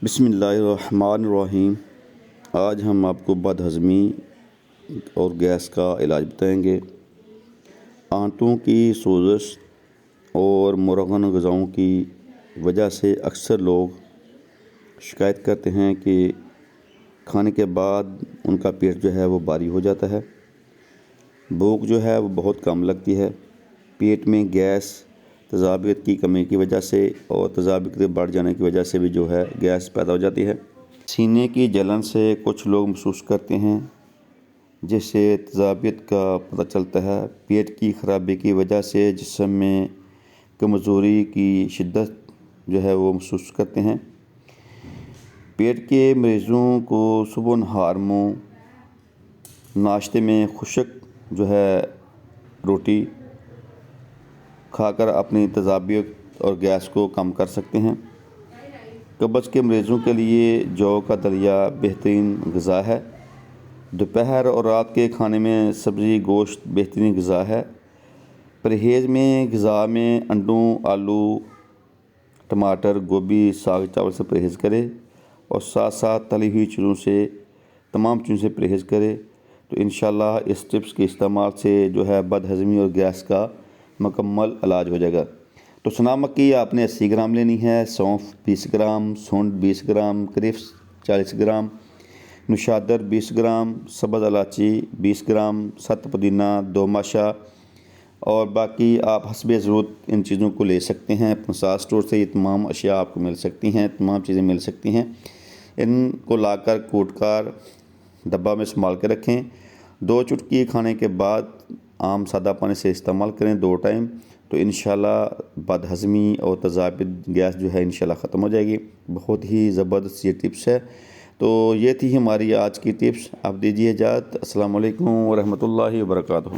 بسم اللہ الرحمن الرحیم۔ آج ہم آپ کو بد ہضمی اور گیس کا علاج بتائیں گے۔ آنتوں کی سوزش اور مرغن غذاؤں کی وجہ سے اکثر لوگ شکایت کرتے ہیں کہ کھانے کے بعد ان کا پیٹ جو ہے وہ بھاری ہو جاتا ہے، بھوک جو ہے وہ بہت کم لگتی ہے، پیٹ میں گیس تیزابیت کی کمی کی وجہ سے اور تیزابیت کے بڑھ جانے کی وجہ سے بھی جو ہے گیس پیدا ہو جاتی ہے۔ سینے کی جلن سے کچھ لوگ محسوس کرتے ہیں، جس سے تیزابیت کا پتہ چلتا ہے۔ پیٹ کی خرابی کی وجہ سے جسم میں کمزوری کی شدت جو ہے وہ محسوس کرتے ہیں۔ پیٹ کے مریضوں کو صبح نہار منہ ناشتے میں خشک جو ہے روٹی کھا کر اپنی تیزابیت اور گیس کو کم کر سکتے ہیں۔ قبض کے مریضوں کے لیے جو کا دلیا بہترین غذا ہے۔ دوپہر اور رات کے کھانے میں سبزی گوشت بہترین غذا ہے۔ پرہیز میں غذا میں انڈوں، آلو، ٹماٹر، گوبھی، ساگ چاول سے پرہیز کرے اور ساتھ ساتھ تلی ہوئی چیزوں سے تمام چیزوں سے پرہیز کرے تو انشاءاللہ اس ٹپس کے استعمال سے جو ہے بد ہضمی اور گیس کا مکمل علاج ہو جائے گا۔ تو سنا مکی آپ نے 80 گرام لینی ہے، سونف 20 گرام، سونڈ 20 گرام، کرفس 40 گرام، نشادر 20 گرام، سبز الائچی 20 گرام، ست پودینہ 2 ماشا اور باقی آپ حسب ضرورت ان چیزوں کو لے سکتے ہیں۔ مساج اسٹور سے یہ تمام اشیاء آپ کو مل سکتی ہیں، تمام چیزیں مل سکتی ہیں۔ ان کو لا کر کوٹ کر ڈبہ میں سنبھال کے رکھیں۔ 2 چٹکی کھانے کے بعد عام سادہ پانی سے استعمال کریں 2 ٹائم، تو انشاءاللہ بد ہضمی اور تیزابیت گیس جو ہے انشاءاللہ ختم ہو جائے گی۔ بہت ہی زبردست یہ ٹپس ہے۔ تو یہ تھی ہماری آج کی ٹپس۔ آپ دیجیے اجازت۔ السلام علیکم ورحمۃ اللہ وبرکاتہ۔